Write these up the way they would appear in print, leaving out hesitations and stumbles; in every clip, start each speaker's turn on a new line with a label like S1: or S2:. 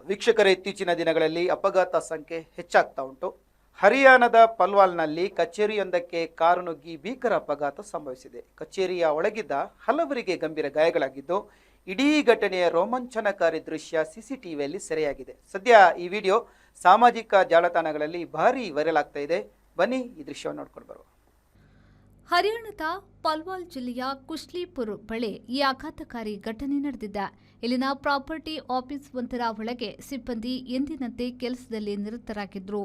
S1: ವೀಕ್ಷಕರೇ, ಇತ್ತೀಚಿನ ದಿನಗಳಲ್ಲಿ ಅಪಘಾತ ಸಂಖ್ಯೆ ಹೆಚ್ಚಾಗ್ತಾ ಉಂಟು. ಹರಿಯಾಣದ ಪಲ್ವಾಲ್ನಲ್ಲಿ ಕಚೇರಿಯೊಂದಕ್ಕೆ ಕಾರು ನುಗ್ಗಿ ಭೀಕರ ಅಪಘಾತ ಸಂಭವಿಸಿದೆ. ಕಚೇರಿಯ ಒಳಗಿದ್ದ ಹಲವರಿಗೆ ಗಂಭೀರ ಗಾಯಗಳಾಗಿದ್ದು, ಇಡೀ ಘಟನೆಯ ರೋಮಾಂಚನಕಾರಿ ದೃಶ್ಯ ಸಿಸಿಟಿವಿಯಲ್ಲಿ ಸೆರೆಯಾಗಿದೆ. ಸದ್ಯ ಈ ವಿಡಿಯೋ ಸಾಮಾಜಿಕ ಜಾಲತಾಣಗಳಲ್ಲಿ ಭಾರಿ ವೈರಲ್ ಆಗ್ತಾ ಇದೆ. ಬನ್ನಿ ಈ ದೃಶ್ಯವನ್ನು ನೋಡ್ಕೊಂಡು ಬರುವ.
S2: ಹರಿಯಾಣದ ಪಲ್ವಾಲ್ ಜಿಲ್ಲೆಯ ಕುಶ್ಲಿಪುರ್ ಬಳಿ ಈ ಆಘಾತಕಾರಿ ಘಟನೆ ನಡೆದಿದೆ. ಇಲ್ಲಿನ ಪ್ರಾಪರ್ಟಿ ಆಫೀಸ್ ಒಂದರ ಒಳಗೆ ಸಿಬ್ಬಂದಿ ಎಂದಿನಂತೆ ಕೆಲಸದಲ್ಲಿ ನಿರತರಾಗಿದ್ದರು.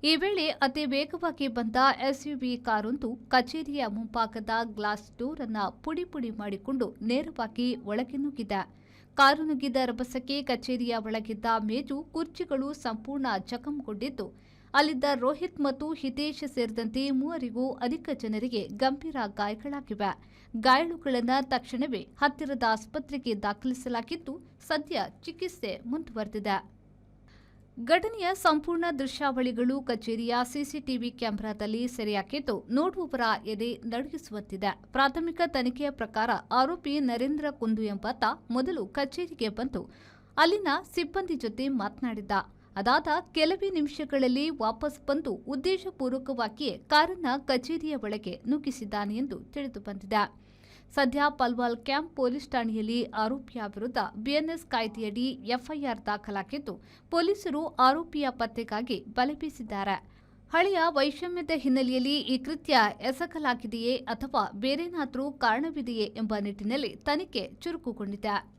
S2: ಈ ವೇಳೆ ಅತಿ ವೇಗವಾಗಿ ಬಂದ ಎಸ್ಯುವಿ ಕಾರೊಂದು ಕಚೇರಿಯ ಮುಂಭಾಗದ ಗ್ಲಾಸ್ ಡೋರ್ ಅನ್ನು ಪುಡಿ ಪುಡಿ ಮಾಡಿಕೊಂಡು ನೇರವಾಗಿ ಒಳಗೆ ನುಗ್ಗಿದೆ. ಕಾರು ನುಗ್ಗಿದ ರಭಸಕ್ಕೆ ಕಚೇರಿಯ ಒಳಗಿದ್ದ ಮೇಜು, ಕುರ್ಚಿಗಳು ಸಂಪೂರ್ಣ ಜಖಂಗೊಂಡಿದ್ದು, ಅಲ್ಲಿದ್ದ ರೋಹಿತ್ ಮತ್ತು ಹಿತೇಶ್ ಸೇರಿದಂತೆ 3 ಅಧಿಕ ಜನರಿಗೆ ಗಂಭೀರ ಗಾಯಗಳಾಗಿವೆ. ಗಾಯಾಳುಗಳನ್ನು ತಕ್ಷಣವೇ ಹತ್ತಿರದ ಆಸ್ಪತ್ರೆಗೆ ದಾಖಲಿಸಲಾಗಿದ್ದು, ಸದ್ಯ ಚಿಕಿತ್ಸೆ ಮುಂದುವರೆದಿದೆ. ಘಟನೆಯ ಸಂಪೂರ್ಣ ದೃಶ್ಯಾವಳಿಗಳು ಕಚೇರಿಯ ಸಿಸಿಟಿವಿ ಕ್ಯಾಮೆರಾದಲ್ಲಿ ಸೆರೆಯಾಗಿದ್ದು, ನೋಡುವವರ ಎದೆ ನಡುಗಿಸುವಂತಿದೆ. ಪ್ರಾಥಮಿಕ ತನಿಖೆಯ ಪ್ರಕಾರ ಆರೋಪಿ ನರೇಂದ್ರ ಕುಂದು ಎಂಬಾತ ಮೊದಲು ಕಚೇರಿಗೆ ಬಂದು ಅಲ್ಲಿನ ಸಿಬ್ಬಂದಿ ಜೊತೆ ಮಾತನಾಡಿದ್ದ. ಅದಾದ ಕೆಲವೇ ನಿಮಿಷಗಳಲ್ಲಿ ವಾಪಸ್ ಬಂದು ಉದ್ದೇಶಪೂರ್ವಕವಾಗಿಯೇ ಕಾರನ್ನ ಕಚೇರಿಯ ಒಳಗೆ ನುಗ್ಗಿಸಿದ್ದಾನೆ ಎಂದು ತಿಳಿದು ಬಂದಿದೆ. ಸದ್ಯ ಪಲ್ವಾಲ್ ಕ್ಯಾಂಪ್ ಪೊಲೀಸ್ ಠಾಣೆಯಲ್ಲಿ ಆರೋಪಿಯ ವಿರುದ್ಧ ಬಿಎನ್ಎಸ್ ಕಾಯ್ದೆಯಡಿ ಎಫ್ಐಆರ್ ದಾಖಲಾಗಿದ್ದು, ಪೊಲೀಸರು ಆರೋಪಿಯ ಪತ್ತೆಗಾಗಿ ಬಲೆ ಬೀಸಿದ್ದಾರೆ. ಹಳೆಯ ವೈಷಮ್ಯದ ಹಿನ್ನೆಲೆಯಲ್ಲಿ ಈ ಕೃತ್ಯ ಎಸಗಲಾಗಿದೆಯೇ ಅಥವಾ ಬೇರೇನಾದರೂ ಕಾರಣವಿದೆಯೇ ಎಂಬ ನಿಟ್ಟಿನಲ್ಲಿ ತನಿಖೆ ಚುರುಕುಗೊಂಡಿದೆ.